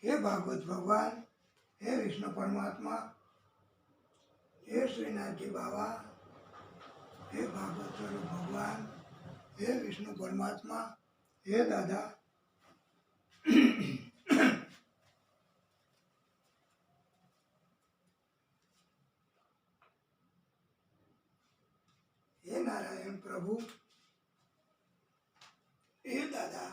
हे भागवत भगवान, हे विष्णु परमात्मा, हे श्रीनाथ जी बाबा, हे भागवत स्वरूप भगवान, हे विष्णु परमात्मा, हे दादा, हे नारायण प्रभु, हे दादा,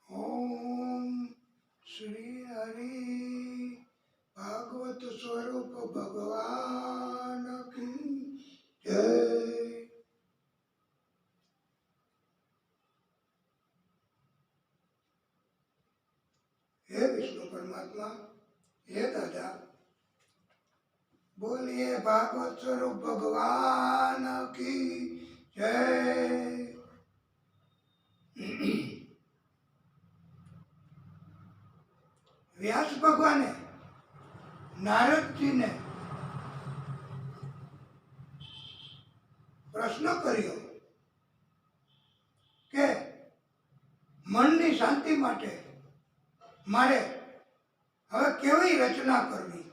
ओम श्री हरि भागवत स्वरूप भगवान की जय। हे विष्णु परमात्मा, हे दादा, बोलिए भागवत स्वरूप भगवान की जय। व्यास भगवाने नारद जी ने प्रश्न કર્યો કે મનની શાંતિ માટે મારે હવે કેવી રચના કરવી?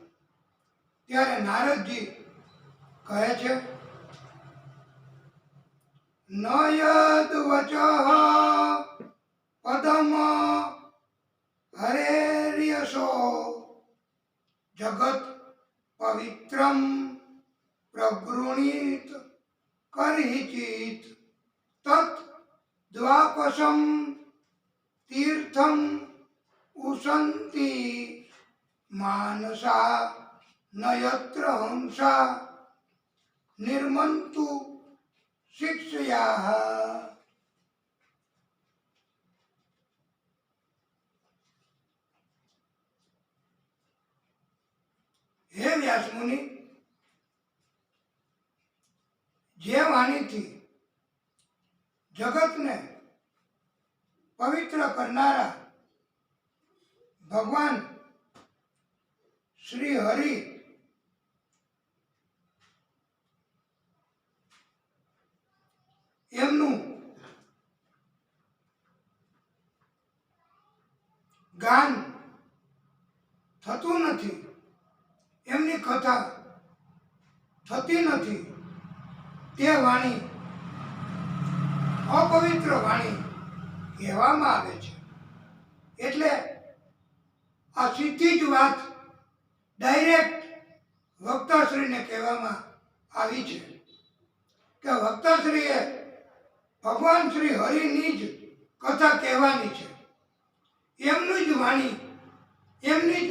ત્યારે નારદજી કહે છે, ન યદ વચઃ પદમ હરેર્યશો જગત પવિત્રમ પ્રગૃણીત કરહિચિત તત દ્વાપસમ તીર્થમ ઉસંતિ માનસા નયત્ર હંસા નિર્મંતુ શિક્ષયા। હે વ્યાસ મુનિ, જે વાણીથી જગતને પવિત્ર કરનારા ભગવાન શ્રી હરિ એમનું ગાન થતું નથી, એમની કથા થતી નથી, તે વાણી અપવિત્ર વાણી કહેવામાં આવે છે। એટલે આ સીધી જ વાત ડાયરેક્ટ વક્તાશ્રીને કહેવામાં આવી છે કે વક્તાશ્રીએ ભગવાન શ્રી હરિની જ કથા કહેવાની છે, એમની જ વાણી, એમની જ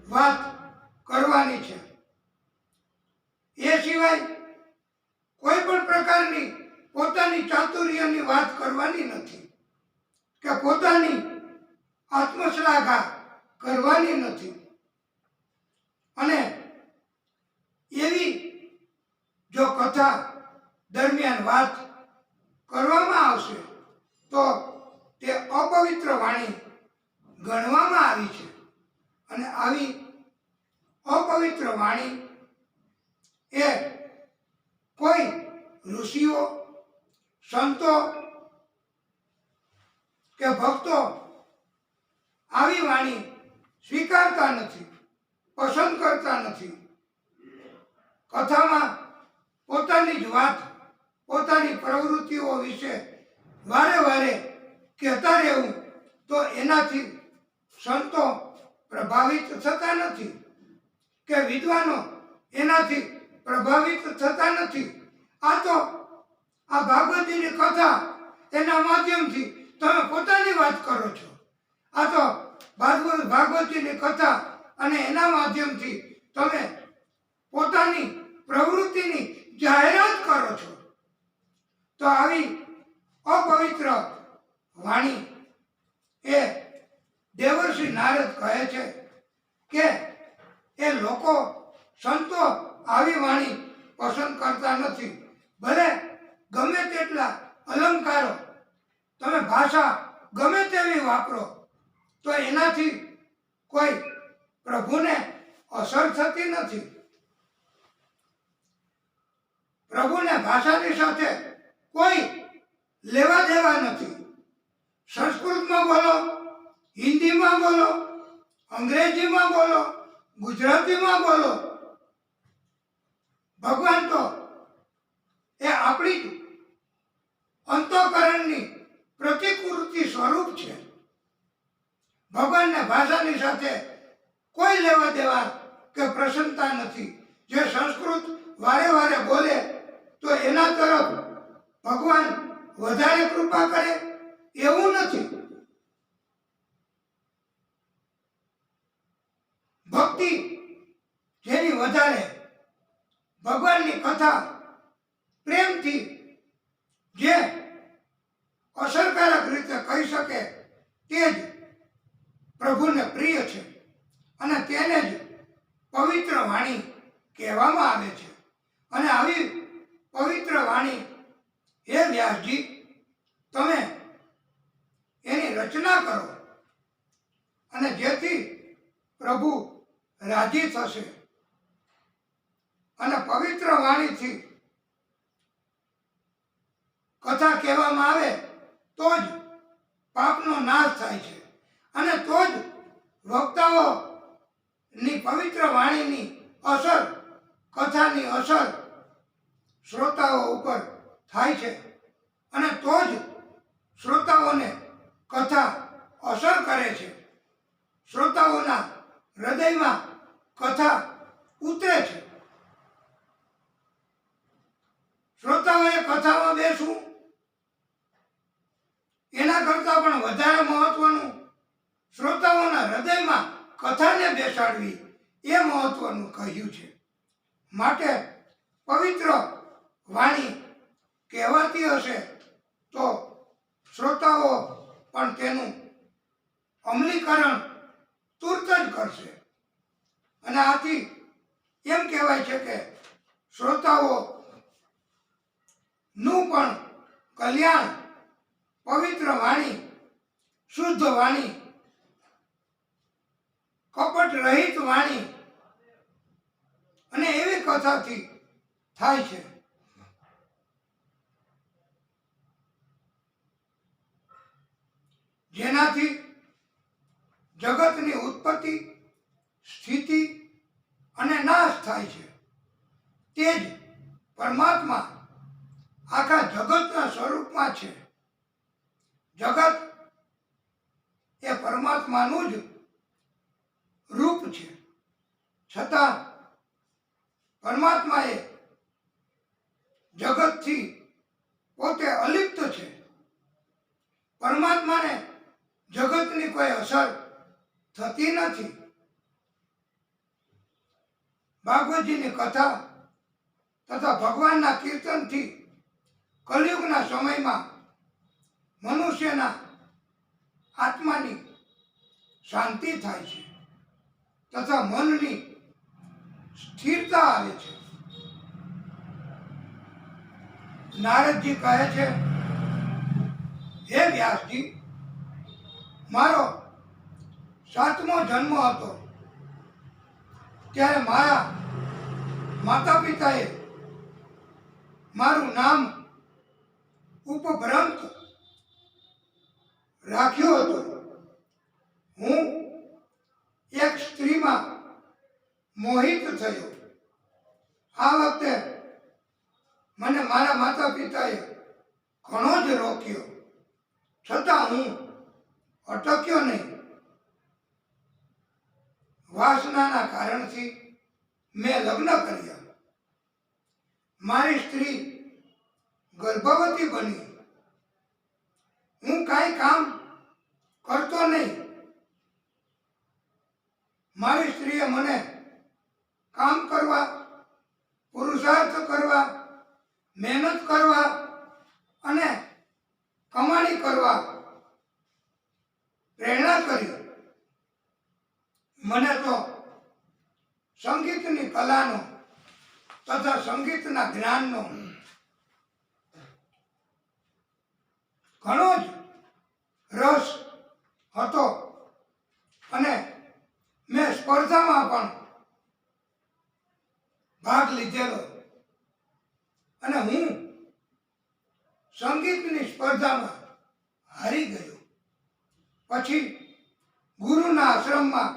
વાત કરવાની છે। એ સિવાય કોઈ પણ પ્રકારની પોતાની ચાતુર્યની વાત કરવાની નથી કે પોતાની આત્મશ્લાઘા કરવાની નથી। અને એવી જો કથા દરમિયાન વાત કરવામાં આવશે તો તે અપવિત્ર વાણી ગણવામાં આવી છે। અને આવી અપવિત્ર વાણી એ કોઈ ઋષિઓ, સંતો કે ભક્તો આવી વાણી સ્વીકારતા નથી, પસંદ કરતા નથી। કથામાં પોતાની જ વાત, પોતાની પ્રવૃત્તિઓ વિશે વારે વારે કહેતા રહેવું તો એનાથી સંતો પ્રભાવિત થતા નથી કે વિદ્વાનો એનાથી પ્રભાવિત થતા નથી। આ તો આ ભાગવતજીની કથા એના માધ્યમથી તમે પોતાની વાત કરો છો। આ તો ભાગવતજીની કથા અને એના માધ્યમથી તમે પોતાની પ્રવૃત્તિની જાહેરાત કરો છો। તો આવી અપવિત્ર વાણી એ દેવર્ષિ નારદ કહે છે કે એ લોકો, સંતો આવી વાણી પસંદ કરતા નથી। ભલે ગમે તેટલા અલંકારો તમે ભાષા વાપરો તો એનાથી કોઈ પ્રભુને અસર થતી નથી. પ્રભુને ભાષાની સાથે કોઈ લેવા દેવા નથી. સંસ્કૃતમાં બોલો, હિન્દીમાં બોલો, અંગ્રેજીમાં બોલો, ગુજરાતીમાં બોલો, ભગવાન તો એ આપણી અંતઃકરણની પ્રતિકૃતિ સ્વરૂપ છે. ભગવાનને ભાષાની સાથે કોઈ લેવા દેવા કે પ્રસન્નતા નથી. જે સંસ્કૃત વારે વારે બોલે તો એના તરફ ભગવાન વધારે કૃપા કરે એવું નથી. ભક્તિ જેની વધારે, ભગવાનની કથા પ્રેમથી જે અસરકારક રીતે કહી શકે તે જ પ્રભુને પ્રિય છે અને તેને જ પવિત્ર વાણી કહેવામાં આવે છે. અને આવી પવિત્ર વાણી હે વ્યાસજી, તમે એની રચના કરો અને જેથી પ્રભુ રાજી થશે. અને પવિત્ર વાણીથી કથા કહેવામાં આવે તો જ પાપનો નાશ થાય છે અને તો જ વક્તાઓની પવિત્ર વાણીની અસર, કથાની અસર શ્રોતાઓ ઉપર થાય છે અને તો જ શ્રોતાઓને કથા અસર કરે છે. શ્રોતાઓના હૃદયમાં કથા ઉતરે છે. શ્રોતાઓએ કથામાં બેસવું એના કરતાં પણ વધારે મહત્વનું શ્રોતાઓના હૃદયમાં કથાને બેસાડવી એ મહત્વનું કહ્યું છે. માટે પવિત્ર વાણી કહેવાતી હશે તો શ્રોતાઓ પણ તેનું અમલીકરણ તુરત જ કરશે. અને આથી એમ કહેવાય છે કે શ્રોતાઓ નું પણ કલ્યાણ પવિત્ર વાણી, શુદ્ધ વાણી, કપટ રહિત વાણી અને એવી કથાથી થાય છે. જેનાથી જગતની ઉત્પત્તિ, સ્થિતિ અને નાશ થાય છે. તે જ પરમાત્મા આખા જગતના સ્વરૂપમાં છે. જગત એ પરમાત્માનું જ રૂપ છે. છતાં પરમાત્મા એ જગતથી પોતે અલિપ્ત છે. પરમાત્માને જગતની કોઈ અસર થતી નથી. ભાગવતજીની કથા તથા ભગવાનના કીર્તનથી કલિયુગના સમયમાં મનુષ્યના આત્માની શાંતિ થાય છે તથા મનની સ્થિરતા આવે છે. નારદજી કહે છે, હે વ્યાસજી, મારો 7મો જન્મ હતો ત્યારે મારા માતા પિતાએ મારું નામ ઉપભ્રંત રાખ્યું હતું. હું એક સ્ત્રીમાં મોહિત થયો. આ વખતે મને મારા માતા પિતાએ ઘણો જ રોક્યો, છતાં હું અટક્યો નહીં. વાસનાના કારણથી મેં લગ્ન કર્યા. મારી સ્ત્રી ગર્ભવતી બની. હું કાંઈ કામ કરતો નહીં. મારી સ્ત્રીએ મને કામ કરવા, પુરુષાર્થ કરવા, મહેનત કરવા અને કમાણી કરવા પ્રેરણા કરી. મને તો સંગીતની કલાનો તથા સંગીતના જ્ઞાનનો ઘણો જ રસ સંગીતની સ્પર્ધામાં હારી ગયો. પછી ગુરુના આશ્રમમાં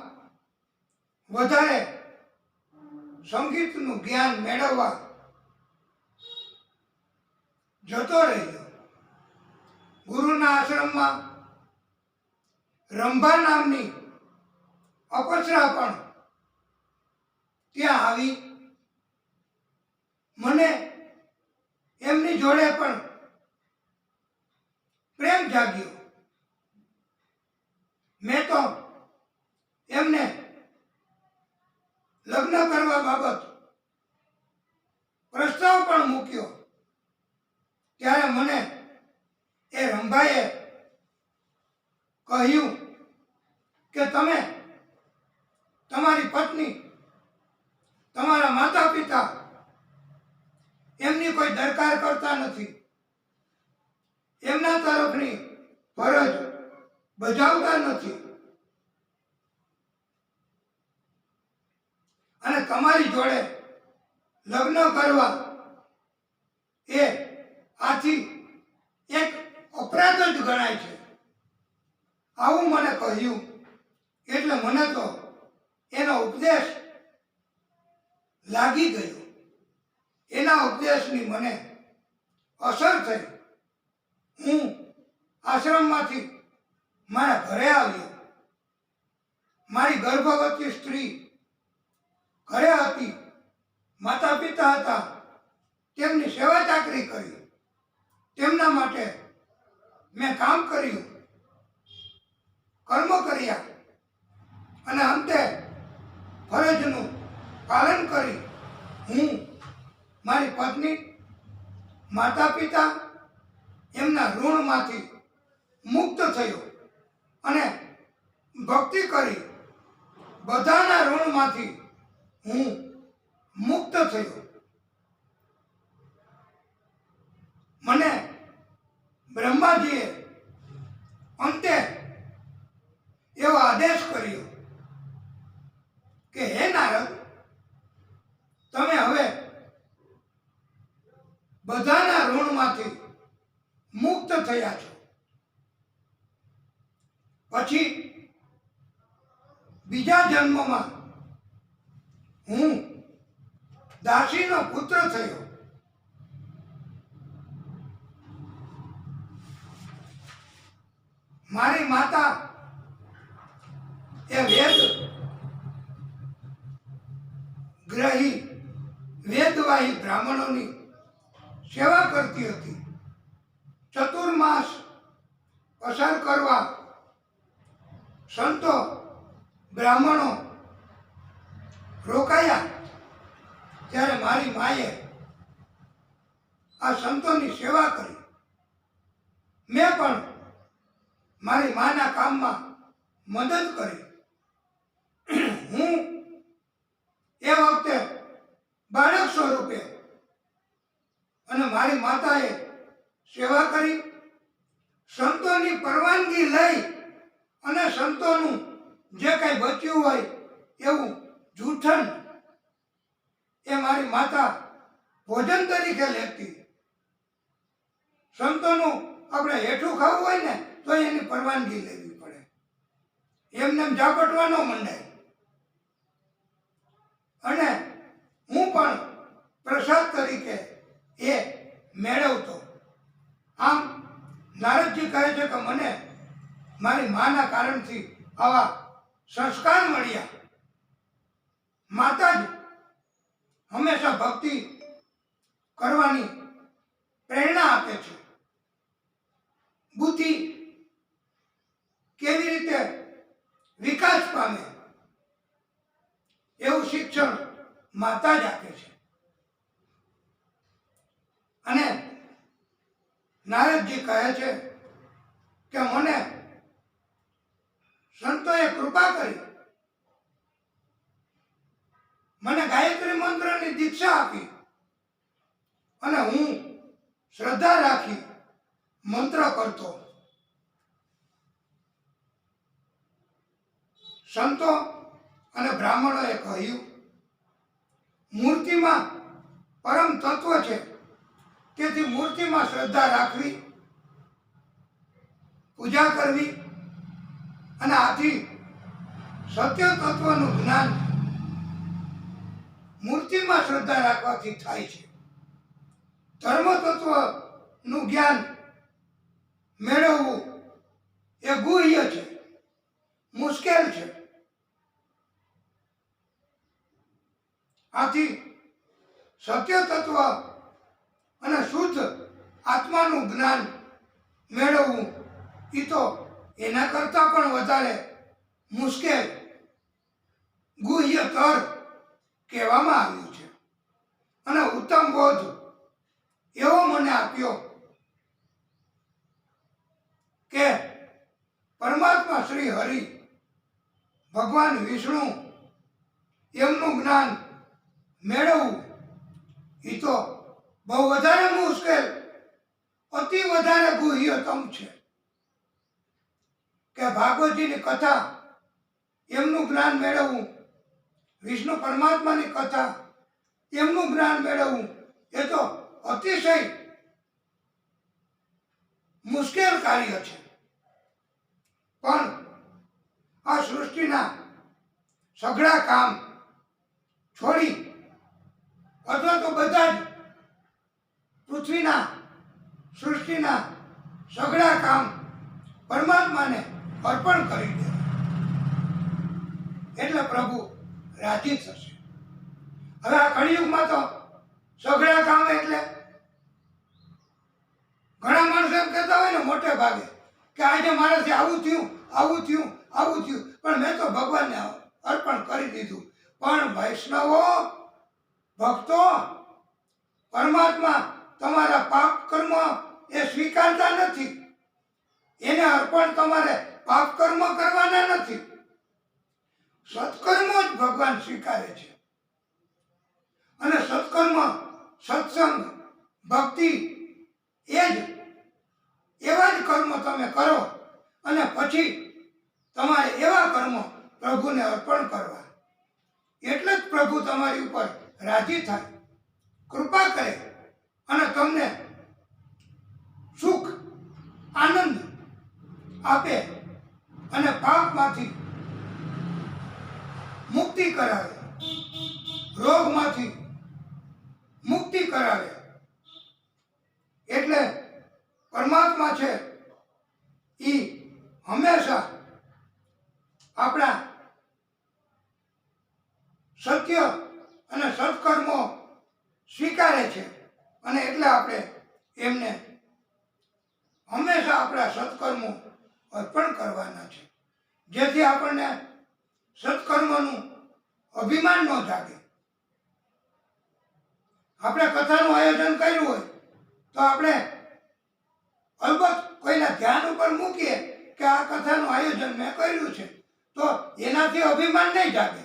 વધારે સંગીતનું જ્ઞાન મેળવવા જતો રહ્યો. ગુરુના આશ્રમમાં રંભા નામની અપસરા પણ ત્યાં આવી. મને એમની જોડે પણ પ્રેમ જાગ્યો. મેં તો એમને લગ્ન કરવા બાબત પ્રસ્તાવ પણ મૂક્યો. ત્યારે મને એ રંભાએ કહ્યું કે તમે તમારી પત્ની, તમારા માતા પિતા એમની કોઈ દરકાર કરતા નથી, એમના તરફની ફરજ બજાવતા નથી અને તમારી જોડે લગ્ન કરવા એ આથી એક અપરાધ જ ગણાય છે. આવું મને કહ્યું. એટલે મને તો એનો ઉપદેશ લાગી ગયો. એના ઉપદેશની મને અસર થઈ. હું આશ્રમમાંથી મારા ઘરે આવ્યો. મારી ગર્ભવતી સ્ત્રી ઘરે હતી. માતા પિતા હતા. તેમની સેવા ચાકરી કરી. તેમના માટે મેં કામ કર્યું, કર્મ કર્યા અને અંતે ફરજનું પાલન કરી હું મારી પત્ની, માતા પિતા એમના ઋણમાંથી મુક્ત થયો અને ભક્તિ કરી બધાના ઋણમાંથી હું મુક્ત થયો. મને બ્રહ્માજીએ અંતે એવો આદેશ કર્યો કે હે નારદ, તમે હવે બધાના ઋણમાંથી મુક્ત થયા છો. પછી બીજા જન્મમાં હું દાસીનો પુત્ર થયો. મારી માતા એ ગ્રહી વેદવાહી બ્રાહ્મણોની સેવા કરતી હતી. ચતુર્માસ પસાર કરવા સંતો બ્રાહ્મણો રોકાયા ત્યારે મારી માએ આ સંતોની સેવા કરી. મેં પણ મારી માના કામમાં મદદ કરી. હું એ વખતે બાળક સ્વરૂપે અને મારી માતાએ સેવા કરી. સંતોની પરવાનગી લઈ અને સંતોનું જે કંઈ બચ્યું હોય એવું જૂઠણ એ મારી માતા ભોજન તરીકે લેતી. સંતોનું આપણે હેઠું ખાવું હોય ને તો એની પરવાનગી લેવી પડે. એમને ઝાપટવા ન મંડાય. અને હું પણ પ્રસાદ તરીકે એ મેળવતો. આમ નારદજી કહે છે કે મને મારી માના કારણથી આવા સંસ્કાર મળ્યા. માતા જ હંમેશા ભક્તિ કરવાની પ્રેરણા આપે છે. બુદ્ધિ કેવી રીતે વિકાસ પામે એવું શિક્ષણ માતા જ આપે છે. અને નારદજી કહે છે કે મને સંતોએ કૃપા કરી, મને ગાયત્રી મંત્રની દીક્ષા આપી અને હું શ્રદ્ધા રાખી મંત્ર કરતો. સંતો અને બ્રાહ્મણોએ કહ્યું, મૂર્તિમાં પરમ તત્વ છે તેથી મૂર્તિમાં શ્રદ્ધા રાખવી, પૂજા કરવી અને આથી સત્ય તત્વનું જ્ઞાન મૂર્તિમાં શ્રદ્ધા રાખવાથી થાય છે. ધર્મ તત્વનું જ્ઞાન મેળવવું એ ગુહ્ય છે, મુશ્કેલ છે. આથી સત્ય તત્વ અને શુદ્ધ આત્માનું જ્ઞાન મેળવવું એ તો એના કરતાં પણ વધારે મુશ્કેલ ગુહ્યતર કહેવામાં આવ્યું છે. અને ઉત્તમ બોધ એવો મને આપ્યો કે પરમાત્મા શ્રી હરિ, ભગવાન વિષ્ણુ એમનું જ્ઞાન મેળવવું એ તો બહુ વધારે મુશ્કેલ, અતિ વધારે ગુહ્યતમ છે. કે ભાગવતજીની કથા એમનું જ્ઞાન મેળવવું, વિષ્ણુ પરમાત્માની કથા એમનું જ્ઞાન મેળવવું એ તો અતિશય મુશ્કેલ કાર્ય છે. પણ આ સૃષ્ટિના સઘળા કામ છોડી અથવા તો બધા જ પૃથ્વીના સૃષ્ટિના સઘળા કામ પરમાત્માને અર્પણ કરી દે એટલે પ્રભુ રાજી થશે. હવે આ કળિયુગમાં તો સઘળા કામ એટલે ઘણા માણસો એમ કહેતા હોય ને મોટે ભાગે કે આજે મારાથી આવું થયું, આવું થયું, આવું થયું, પણ મેં તો ભગવાનને અર્પણ કરી દીધું. પણ વૈષ્ણવો, ભક્તો, પરમાત્મા તમારા પાપ કર્મ એ સ્વીકારતા નથી. એને અર્પણ તમારે પાપ કર્મ કરવાના નથી, સત્કર્મો જ ભગવાન સ્વીકારે છે. અને સત્કર્મ, સત્સંગ, ભક્તિ એ જ એવા જ કર્મ તમે કરો અને પછી તમારે એવા કર્મ પ્રભુને અર્પણ કરવા. એટલે જ પ્રભુ તમારી ઉપર રાજી થાય, કૃપા કરે અને તમને સુખ, આનંદ આપે અને પાપમાંથી મુક્તિ કરાવે, રોગમાંથી મુક્તિ કરાવે. એટલે પરમાત્મા છે એ હંમેશા આપણા સત્ય અને સત્કર્મો સ્વીકારે છે. અને એટલે આપણે એમને હંમેશા આપણા સત્કર્મો અર્પણ કરવાના છે, જેથી આપણને સત્કર્મનું અભિમાન ન જાગે. આપણે કથાનું આયોજન કર્યું હોય તો આપણે અલબત્ત કોઈના ધ્યાન ઉપર મૂકીએ કે આ કથાનું આયોજન મેં કર્યું છે, તો એનાથી અભિમાન નહીં જાગે.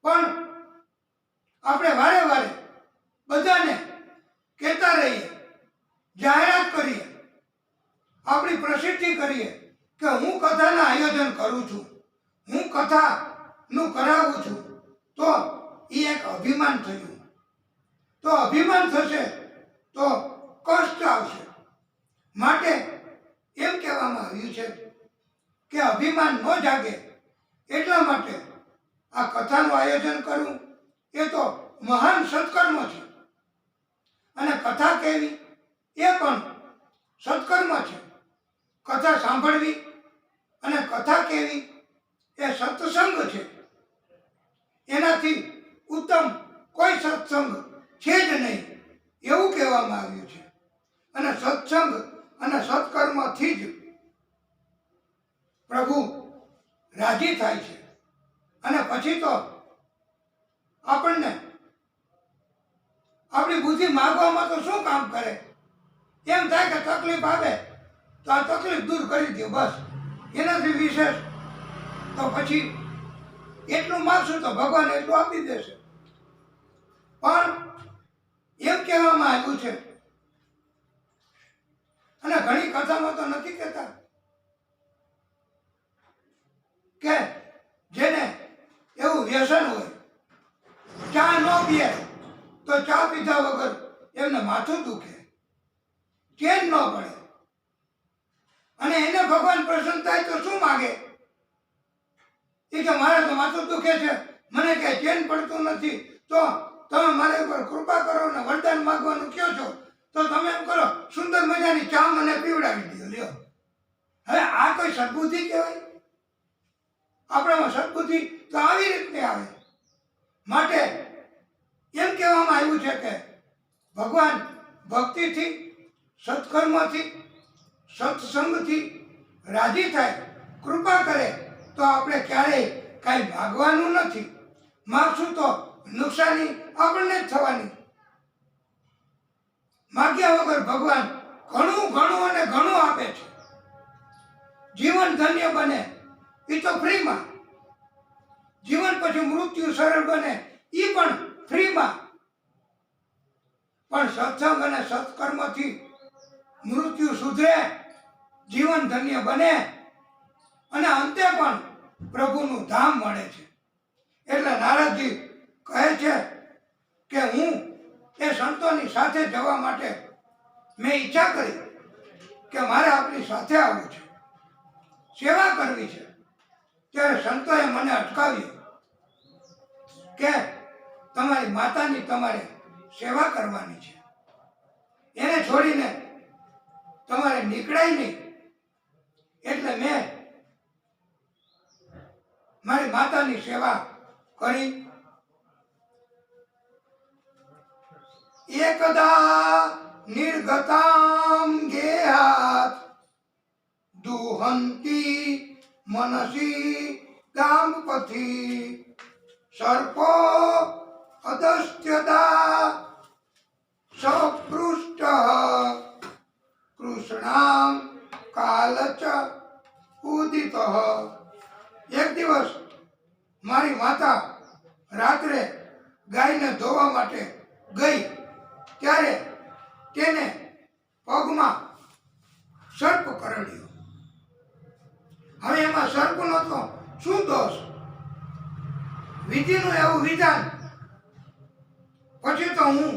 પણ આપણે વારે વારે બધાને કહેતા રહીએ, જાહેરાત કરીએ, આપણી પ્રસિદ્ધિ કરીએ કે હું કથાના આયોજન કરું છું, હું કથાનું કરાવું છું, તો એ એક અભિમાન થયું. તો અભિમાન થશે તો કષ્ટ આવશે. માટે એમ કહેવામાં આવ્યું છે કે અભિમાન ન જાગે એટલા માટે આ કથાનું આયોજન કરવું એ તો મહાન સત્કર્મ છે. અને કથા કહેવી એ પણ સત્કર્મ છે. કથા સાંભળવી અને કથા કહેવી એ સત્સંગ છે. એનાથી ઉત્તમ કોઈ સત્સંગ છે જ નહીં એવું કહેવામાં આવ્યું છે. અને સત્સંગ અને સત્કર્મથી જ પ્રભુ રાજી થાય છે. અને પછી તો આપણને આપણી બુદ્ધિ માગવામાં તો શું કામ કરે? એમ થાય કે તકલીફ આવે તો આ તકલીફ દૂર કરી દો, બસ. એનાથી વિશેષ તો પછી એટલું માગશું તો ભગવાન એટલું આપી દેશે. પણ એમ કહેવામાં આવ્યું છે, અને ઘણી કથામાં તો નથી કહેતા કે જેને એવું વ્યસન હોય, ચા ન પીએ તો ચા પીધા વગર એમને માથું દુખે, ચેન ન પડે. અને એને ભગવાન પ્રસન્ન થાય તો શું માગે? એ કે મારે તો માથું દુખે છે, મને કઈ ચેન પડતું નથી, તો તમે મારા ઉપર કૃપા કરો ને વરદાન માગવાનું કહો છો, તો તમે એમ કરો સુંદર મજાની ચા મને પીવડાવી દો. લ્યો, હવે આ કોઈ સદબુદ્ધિ કહેવાય? આપણામાં સદબુદ્ધિ તો આવી રીતે આવે. માટે એમ કહેવામાં આવ્યું છે કે ભગવાન ભક્તિથી, સત્કર્મથી, સત્સંગથી રાજી થાય, કૃપા કરે તો આપણે ક્યારેય કાંઈ માગવાનું નથી. માગશું તો નુકસાની આપણને જ થવાની. માગ્યા વગર ભગવાન ઘણું ઘણું અને ઘણું આપે છે. જીવન ધન્ય બને એ તો ફ્રીમાં, જીવન પછી મૃત્યુ સરળ બને એ પણ ફ્રીમાં. પણ સત્સંગ અને સત્કર્મથી મૃત્યુ સુધરે, જીવન ધન્ય બને અને અંતે પણ પ્રભુનું ધામ મળે છે. એટલે નારદજી કહે છે કે હું એ સંતોની સાથે જવા માટે મેં ઈચ્છા કરી કે મારે આપની સાથે આવવું છે, સેવા કરવી છે. ત્યારે સંતોએ મને અટકાવ્યું કે તમારી માતાની તમારે સેવા કરવાની છે, એને છોડીને તમારે નીકળાય નહીં. એટલે મેં મારી માતાની સેવા કરી. એકદા નિર્ગતામ ગેહાત દુહંતી મનસી ગામપથી સર્પો અદસ્યદા સપૃષ્ટ કૃષ્ણામ કાલચ ઉદિત. એક દિવસ મારી માતા રાત્રે ગાયને ધોવા માટે ગઈ, ત્યારે તેને પગમાં સર્પ કરડ્યો. હવે એમાં સર્પનો તો શું દોષ? વિધિનું એવું વિધાન. પછી તો હું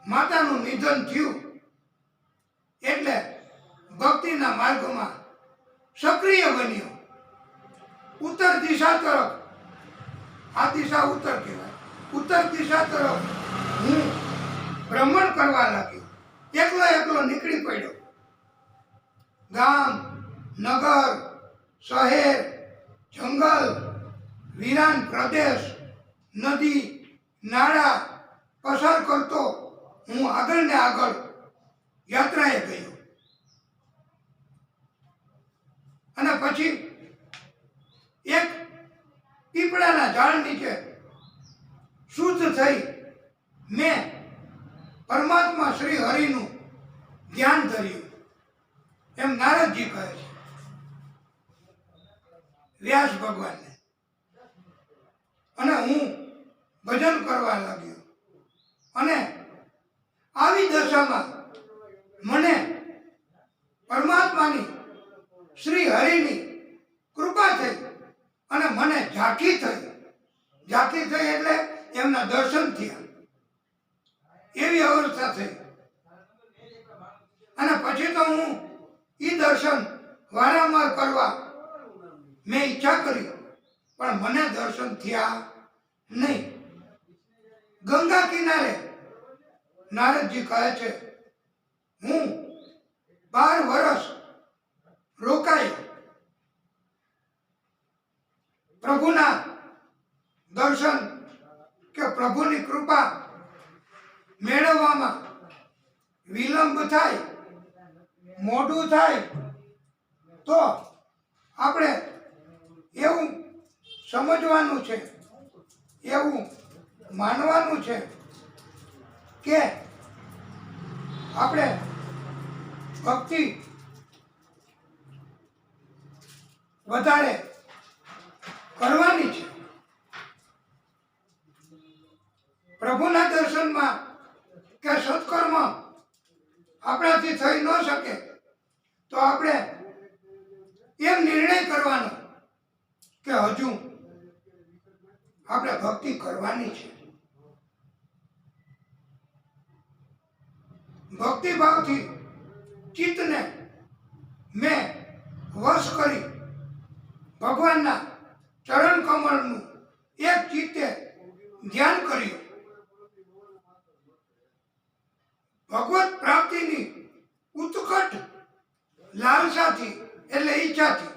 માતાનું નિધન થયું એટલે ભક્તિના માર્ગમાં સક્રિય બન્યો. ઉત્તર દિશા તરફ, આ દિશા ઉત્તર કહેવાય, ઉત્તર દિશા તરફ હું ભ્રમણ કરવા લાગ્યો. એકલો એકલો નીકળી પડ્યો. ગામ, નગર, શહેર, જંગલ, વિરાન પ્રદેશ, નદી, નાળા પસાર કરતો હું આગળ ને આગળ યાત્રાએ ગયો. અને પછી એક પીપળાના ઝાડ નીચે શુદ્ધ થઈ મેં પરમાત્મા શ્રી હરિનું ધ્યાન ધર્યું. એમ નારદજી કહે છે વ્યાસ ભગવાનને. અને હું ભજન કરવા લાગ્યો. અને આવી દશામાં મને પરમાત્માની શ્રી હરિની કૃપા થઈ અને મને ઝાંખી થઈ. ઝાંખી થઈ એટલે એમના દર્શન થયા, એવી અવસ્થા થઈ. અને પછી તો હું એ દર્શન વારંવાર કરવા મેં ઈચ્છા કરી, પણ મને દર્શન થયા નહીં. ગંગા કિનારે નારદજી કહે છે હું 12 વર્ષ રોકાયો. પ્રભુના દર્શન કે પ્રભુની કૃપા મેળવવામાં વિલંબ થાય, મોડું થાય તો આપણે એવું સમજવાનું છે, એવું માનવાનું છે કે આપણે ભક્તિ વધારે કરવાની છે. પ્રભુના દર્શનમાં કે સત્કર્મ આપણાથી થઈ ન શકે તો આપણે એમ નિર્ણય કરવાનો કે હજુ આપણે ભક્તિ કરવાની છે. ભક્તિભાવથી ચિત્તને મેં વશ કરી ભગવાનના ચરણ કમળનું એક ચિત્તે ધ્યાન કર્યું. ભગવત પ્રાપ્તિની ઉત્કટ લાલસાથી એટલે ઈચ્છાથી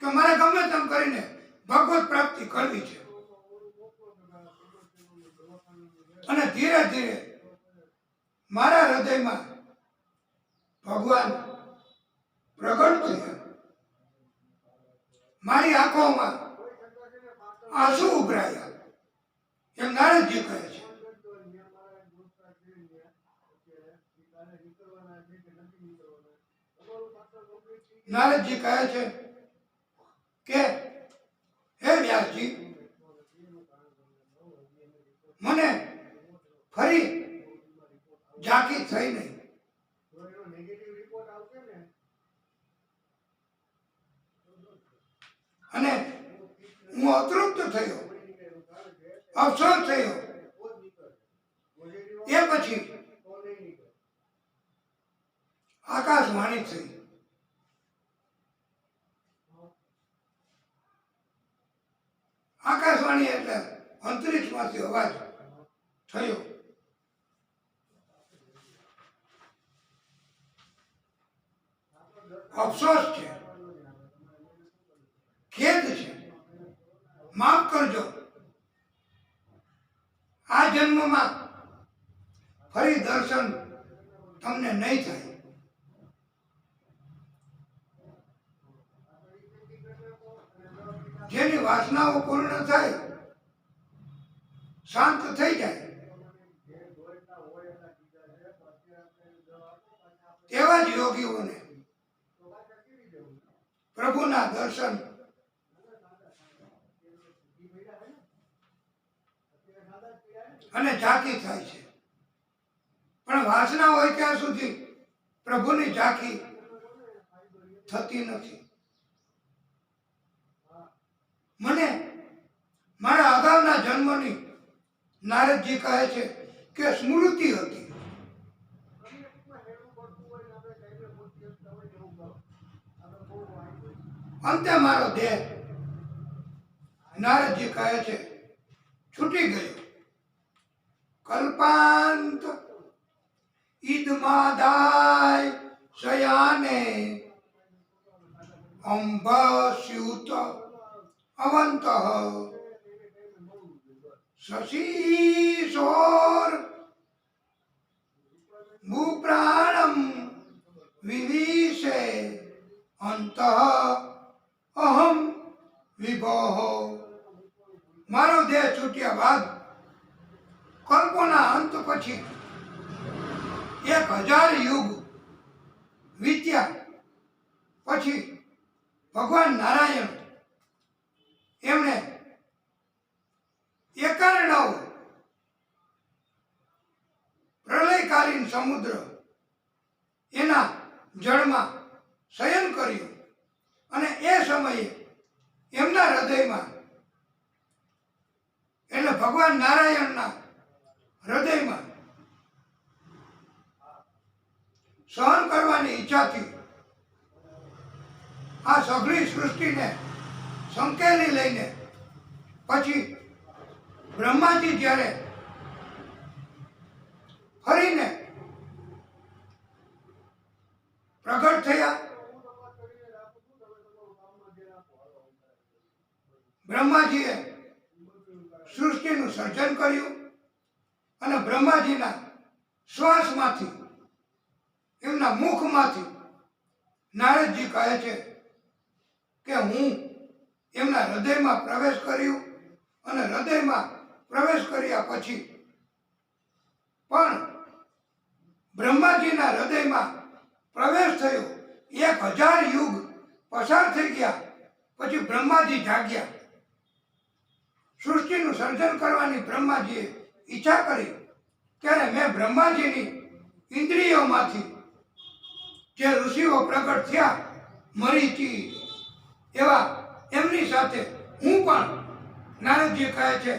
કે મારે ગમે તેમ કરીને ભગવત પ્રાપ્તિ કરવી છે. અને ધીરે ધીરે મારા હૃદયમાં ભગવાન પ્રગટ થયા. મારી આંખોમાં આંસુ ઉભરાયા એમ નારદજી કહે છે. નારદજી કહે છે કે હે વ્યાસજી, મને ફરી ઝાંખી થઈ નહીં. અને હું અતૃપ્ત થયો, અફસોસ થયો. એ પછી આકાશવાણી થઈ. આકાશવાણી એટલે અંતરિક્ષમાંથી અવાજ થયો. અફસોસ છે, ખેદ છે, માફ કરજો. આ જન્મમાં ફરી દર્શન તમને નહીં થાય. જેની વાસનાઓ પૂર્ણ થાય, શાંત થઈ જાય, તેવા જ યોગીઓને પ્રભુના દર્શન અને ઝાંખી થાય છે. પણ વાસના હોય ત્યાં સુધી પ્રભુની ઝાંખી થતી નથી. મને મારા અગાઉના જન્મની નારદજી કહે છે કે સ્મૃતિ હતી. અંતે મારો દેહ, નારદજી કહે છે, છૂટી ગયો. કલ્પાંત ઈદમાદાય શયાને અંબસ્યુત અવંત શશીશોર ભૂપ્રાણમ વિવિશે અંત અહમ વિભો. મારો દેહ છૂટ્યા બાદ કલ્પોના અંત પછી 1000 યુગ વીત્યા. પછી ભગવાન નારાયણ એમણે 91 પ્રલયકાલીન સમુદ્ર એના જળમાં શયન કર્યું. અને એ સમયે એમના હૃદયમાં એટલે ભગવાન નારાયણના હૃદયમાં સહન કરવાની ઈચ્છાથી આ સઘળી સૃષ્ટિને સંકેલી લઈને પછી બ્રહ્માજી જ્યારે ફરીને પ્રગટ થયા, બ્રહ્માજીએ સૃષ્ટિનું સર્જન કર્યું. અને બ્રહ્માજીના શ્વાસમાંથી, એમના મુખમાંથી નારદજી કહે છે કે હું એમના હૃદયમાં પ્રવેશ કર્યું. અને હૃદયમાં પ્રવેશ કર્યા પછી પણ બ્રહ્માજીના હૃદયમાં પ્રવેશ થયો. 1000 યુગ પસાર થઈ ગયા. પછી બ્રહ્માજી જાગ્યા. સૃષ્ટિનું સર્જન કરવાની બ્રહ્માજીએ ઈચ્છા કરી. ત્યારે મેં બ્રહ્માજીની ઇન્દ્રિયોમાંથી જે ઋષિઓ પ્રગટ થયા, મરીચી એવા, એમની સાથે હું પણ, નારદજી કહે છે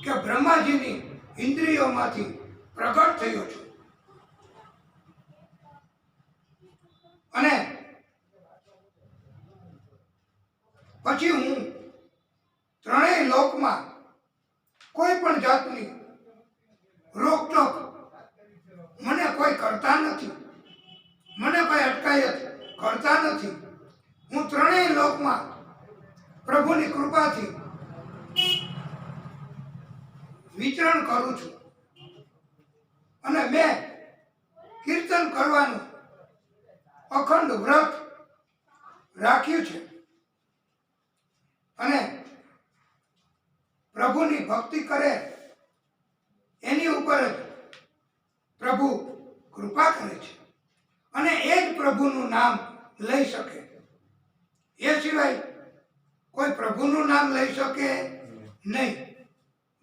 કે બ્રહ્માજીની ઇન્દ્રિયોમાંથી પ્રગટ થયો છું. પછી હું ત્રણેય લોકમાં કોઈ પણ જાતની રોકટોક મને કોઈ કરતા નથી, મને કોઈ અટકાયત કરતા નથી. હું ત્રણેય લોકમાં પ્રભુની કૃપાથી વિચરણ કરું છું અને મેં કીર્તન કરવાનું અખંડ વ્રત રાખ્યું છે અને પ્રભુની ભક્તિ કરે એની ઉપર જ પ્રભુ કૃપા કરે છે અને એ જ પ્રભુનું નામ લઈ શકે. એ સિવાય કોઈ પ્રભુનું નામ લઈ શકે નહીં.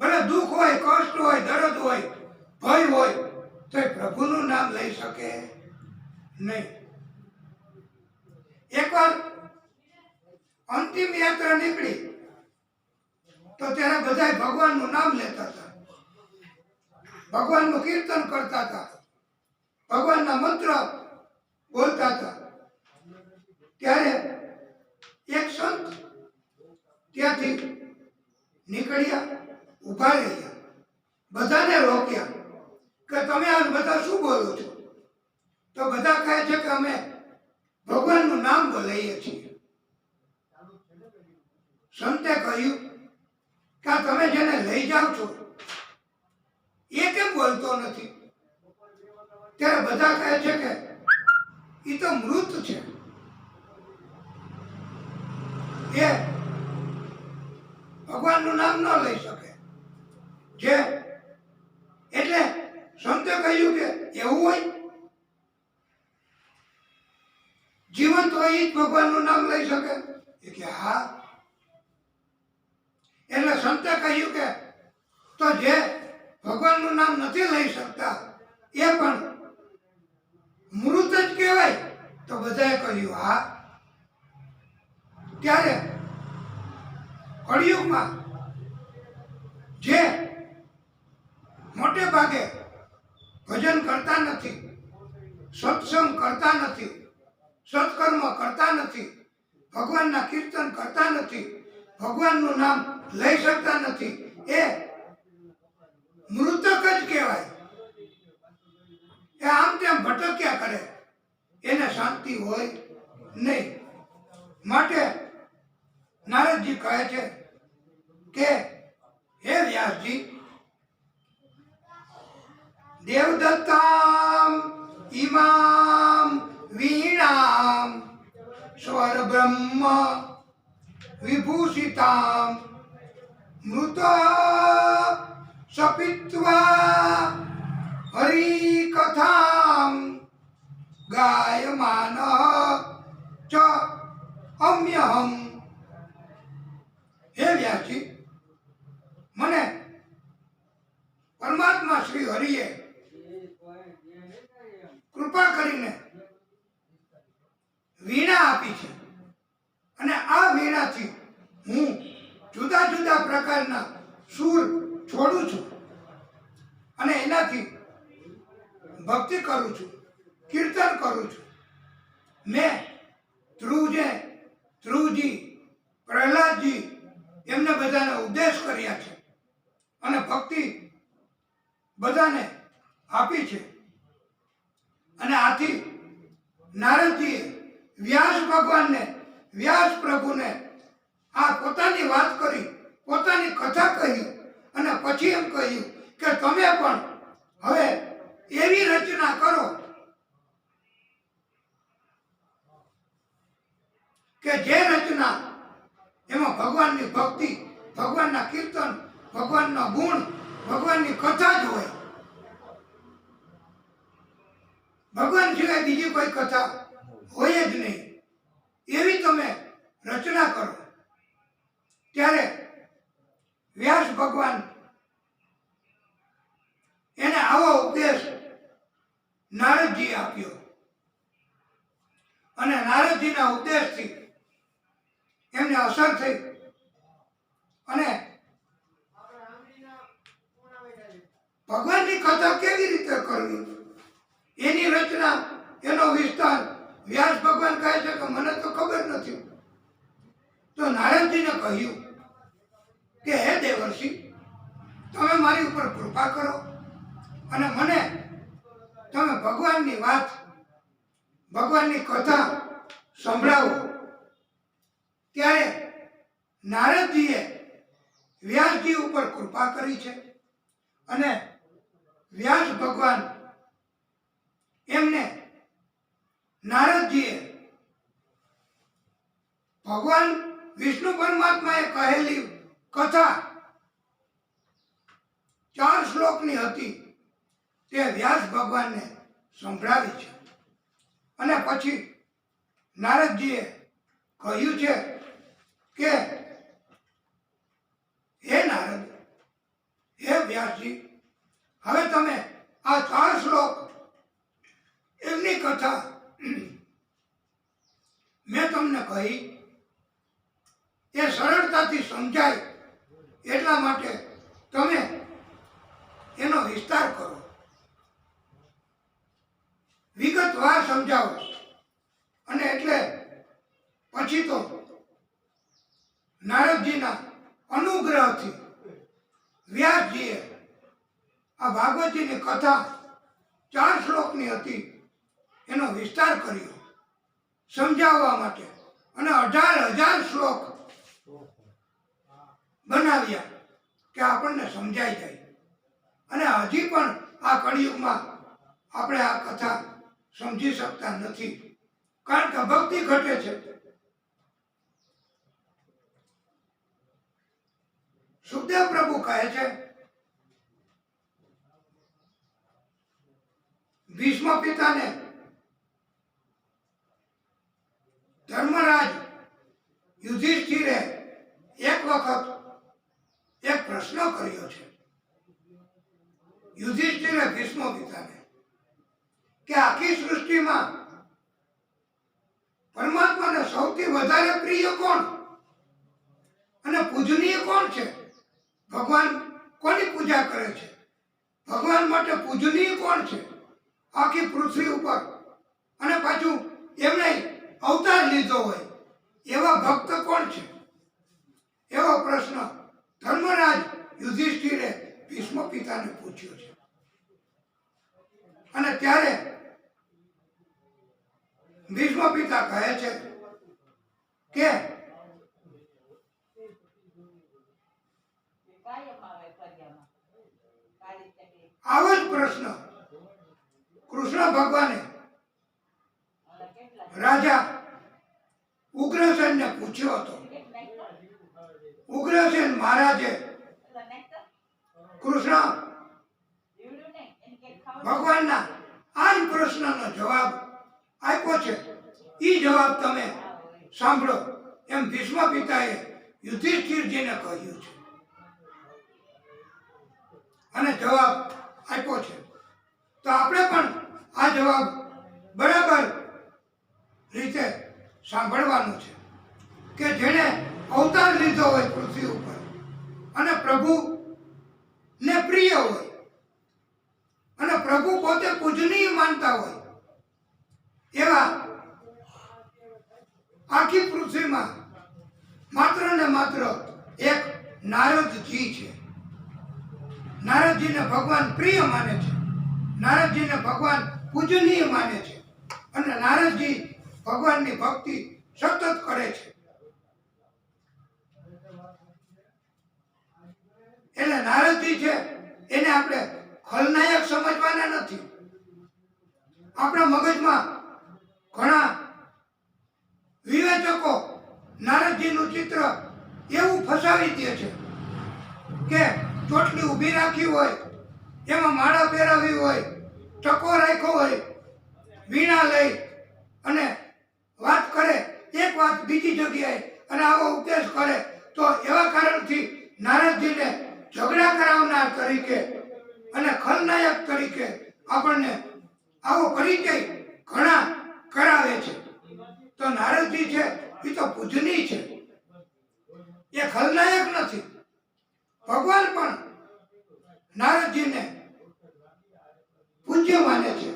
ભલે દુઃખ હોય, કષ્ટ હોય, દર્દ હોય, ભય હોય, તો એ પ્રભુનું નામ લઈ શકે નહીં. એકવાર અંતિમ યાત્રા નીકળી તો ત્યારે બધા ભગવાનનું નામ લેતા હતા, ભગવાનનું કીર્તન કરતા હતા, ભગવાનના મંત્ર બોલતા હતા. ત્યારે એક સંત ત્યાંથી નીકળ્યા, ઉભા રહ્યા, બધાને રોક્યા કે તમે આ બધા શું બોલો છો? તો બધા કહે છે કે અમે ભગવાનનું નામ બોલાઈએ છીએ. સંતે કહ્યું કે તમે જેને લઈ જાઓ છો એ કેમ બોલતો નથી? ત્યારે બધા કહે છે કે એ તો મૃત છે, એ ભગવાનનું નામ ન લઈ શકે. જે એટલે સંતે કહ્યું કે એવું હોય, જીવંત હોય એ જ ભગવાનનું નામ લઈ શકે? એ કે હા. એટલે સંતે કહ્યું કે તો જે ભગવાનનું નામ નથી લઈ શકતા એ પણ મૃત જ કહેવાય? તો બધાએ કહ્યું હા. ત્યારે કળિયુગમાં જે મોટે ભાગે ભજન કરતા નથી, સત્સંગ કરતા નથી, સત્કર્મ કરતા નથી, ભગવાનના કીર્તન કરતા નથી, ભગવાનનું નામ લઈ શકતા નથી, એ મૃતક જ કહેવાય. એ આમ તેમ ભટક્યા કરે, એને શાંતિ હોય નહીં. માટે નારદજી કહે છે કે હે વ્યાસજી, દેવદત્તામ ઇમામ વીણામ સ્વર બ્રહ્મ વિભૂષિતામ મૃત સપિત્વા હરિકથામ ગાયમાન ચ અમ્યહમ. હે વ્યાસજી, મને પરમાત્મા શ્રી હરિએ કૃપા કરીને વીણા આપી છે અને આ વીણાથી હું જુદા જુદા પ્રકારના સૂર છોડું છું અને એનાથી ભક્તિ કરું છું, કીર્તન કરું છું. મેં ધ્રુવજી, પ્રહલાદજી એમને બધાને ઉપદેશ કર્યા છે અને ભક્તિ બધાને આપી છે. અને આથી નારદજીએ વ્યાસ પ્રભુને આ પોતાની વાત કરી, પોતાની કથા કહી અને પછી એમ કહ્યું કે તમે પણ હવે એવી રચના કરો કે જે રચના એમાં ભગવાનની ભક્તિ, ભગવાનના કીર્તન, ભગવાનના ગુણ, ભગવાનની કથા જ હોય. ભગવાન સિવાય બીજી કોઈ કથા હોય જ નહીં. એવી તમે રચના કરો. ત્યારે વ્યાસ ભગવાન એને આવો ઉપદેશ નારદજી આપ્યો અને નારદજીના ઉપદેશથી એમને અસર થઈ અને ભગવાનની કથા કેવી રીતે કરવી એની રચના, એનો વિસ્તાર વ્યાસ ભગવાન કહે છે કે મને તો ખબર નથી. તો નારદજીને કહ્યું કે હે દેવર્ષિ, તમે મારી ઉપર કૃપા કરો અને મને તમે ભગવાનની વાત, ભગવાનની કથા સંભળાવો. ત્યારે નારદજીએ વ્યાસજી ઉપર કૃપા કરી છે અને વ્યાસ ભગવાન એમને નારદજીએ ભગવાન વિષ્ણુ પરમાત્માએ કહેલી કથા 4 શ્લોકની હતી તે વ્યાસ ભગવાનને સંભળાવી છે. અને પછી નારદજીએ કહ્યું છે કે હે નારદ, હે વ્યાસજી, હવે તમે આ 4 શ્લોક એમની કથા મેં તમને કહી એ સરળતાથી સમજાય એટલા માટે તમે એનો વિસ્તાર કરો, વિગતવાર સમજાવો. અને એટલે પછી તો નારદજીના અનુગ્રહથી વ્યાસજીએ આ ભાગવતજીની કથા 4 શ્લોકની હતી એનો વિસ્તાર કર્યો સમજાવવા માટે અને 18,000 શ્લોક બનાવ્યા કે આપણને સમજાઈ જાય. અને હજી પણ આ કળિયુગમાં આપણે આ કથા સમજી શકતા નથી, કારણ કે ભક્તિ ઘટે છે. સુખદેવ પ્રભુ કહે છે ભીષ્મ પિતાને ધર્મરાજ યુધિષ્ઠિરે એક વખત એક પ્રશ્ન કર્યો છે. યુધિષ્ઠિરે ભીષ્મ પિતાને કે આખી સૃષ્ટિમાં પરમાત્માને સૌથી વધારે પ્રિય કોણ અને પૂજનીય કોણ છે? ભગવાન કોની પૂજા કરે છે? ભગવાન માટે પૂજનીય કોણ છે આખી પૃથ્વી ઉપર? અને પાછું એમણે અવતાર લીધો હોય એવા ભક્ત કોણ છે? એવો પ્રશ્ન ધર્મરાજ યુધિષ્ઠિરે ભીષ્મ પિતાને પૂછ્યો છે. અને ત્યારે ભીષ્મ પિતા કહે છે કે આવો જ પ્રશ્ન કૃષ્ણ ભગવાને રાજા ઉગ્રસેનને પૂછ્યો હતો. ઉગ્રસેન મહારાજે કૃષ્ણ ભગવાનના આ જ પ્રશ્નનો જવાબ આપ્યો છે. એ જવાબ તમે સાંભળો એમ ભીષ્મ પિતાએ યુધિષ્ઠિરજીને કહ્યું છે અને જવાબ આપ્યો છે. તો આપણે પણ આ જવાબ બરાબર રીતે સાંભળવાનો છે કે જેણે અવતાર લીધો હોય પૃથ્વી ઉપર અને પ્રભુ ને પ્રિય હોય અને પ્રભુ પોતે પૂજનીય માનતા હોય એવા આખી પૃથ્વીમાં માત્ર ને માત્ર એક નારદજી છે. નારદજીને ભગવાન પ્રિય માને છે, નારદજીને ભગવાન પૂજનીય માને છે અને નારદજી ભગવાનની ભક્તિ સતત કરે છે. એટલે નારદજી છે એને આપણે ખલનાયક સમજવાના નથી. આપણા મગજમાં ઘણા વિવેચકો નારદજીનું ચિત્ર એવું ફસાવી દે છે કે ચોટલી ઊભી રાખી હોય, એમાં માળા પહેરાવી હોય, ટકો રાખ્યો હોય, વીણા લઈ અને વાત કરે એક વાત બીજી જગ્યાએ અને આવો ઉપદેશ કરે, તો એવા કારણથી નારદજીને ઝઘડા કરાવનાર તરીકે અને ખલનાયક તરીકે આપણને આવો પરિચય ઘણા કરાવે છે. તો નારદજી છે એ તો પૂજનીય છે, એ ખલનાયક નથી. ભગવાન પણ નારદજીને પૂજ્ય માને છે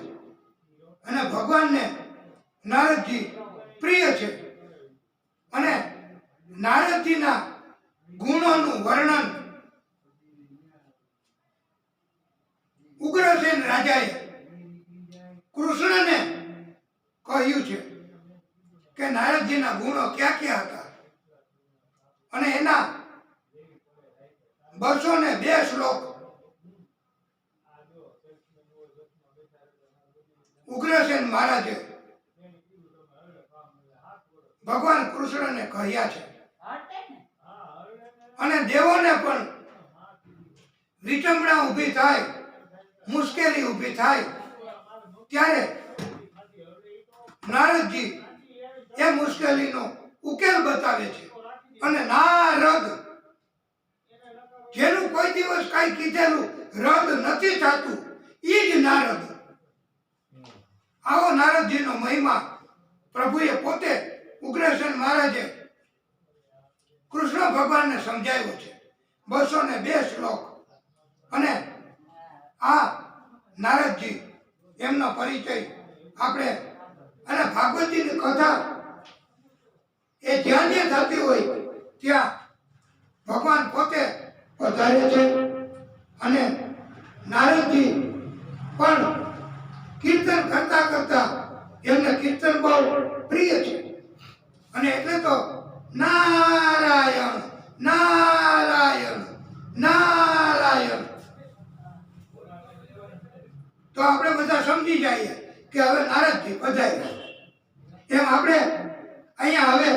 અને ભગવાનને નારદજી પ્રિય છે. અને નારદ નારદજીના ગુણોનું વર્ણન ઉગ્રસેન રાજાએ કૃષ્ણને કહ્યું છે કે નારદજીના ગુણો ક્યાં ક્યાં હતા, અને એના 202 શ્લોક ઉગ્રસેન મહારાજે ભગવાન કૃષ્ણને કહ્યા છે. અને દેવોને પણ વિટંબણા ઊભી થાય, મુશ્કેલી ઊભી થાય ત્યારે નારદજી એ મુશ્કેલીનો ઉકેલ બતાવે છે. અને નારદ, જેનું કોઈ દિવસ કઈ કીધેલું રદ નથી થતું, એ જ નારદ. આવો નારદજીનો મહિમા પ્રભુએ પોતે ઉગ્રસેન મહારાજે કૃષ્ણ ભગવાનને સમજાવ્યો છે. 202 શ્લોક. અને આ નારદજી એમનો પરિચય આપણે, અને ભાગવતજીની કથા એ જ્યાં જ્યાં થતી હોય ત્યાં ભગવાન પોતે પધારે છે. અને નારદજી પણ કીર્તન કરતા કરતા એમને કીર્તન બહુ પ્રિય છે. અને એટલે તો નારાયણ નારાયણ નારાયણ. તો આપણે બધા સમજી જઈએ કે હવે નારદજી પધાર્યા. એમ આપણે અહીંયા હવે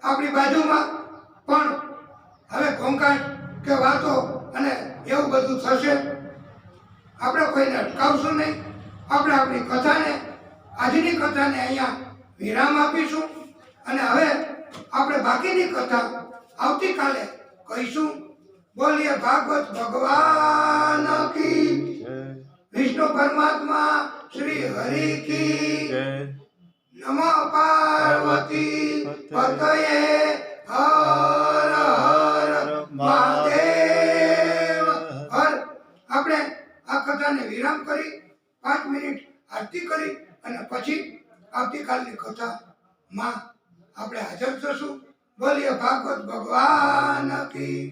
આપણી બાજુમાં પણ હવે ઘોંઘાટ કે વાતો અને એવું બધું થશે. આપણે કોઈને અટકાવશું નહીં. આપણે આપણી કથાને, આજની કથાને અહીંયા વિરામ આપીશું. અને હવે આપણે બાકીની કથા આવતીકાલે કહીશું. બોલીએ ભાગવત ભગવાન કી, વિષ્ણુ પરમાત્મા શ્રી હરિ કી, નમઃ પાર્વતી પતયે હર હર મહાદેવ હર. આપણે આ કથાને વિરામ કરી 5 મિનિટ આરતી કરી અને પછી આવતીકાલની કથામાં આપણે હાજર થશું. બોલીએ ભાગવત ભગવાન કી.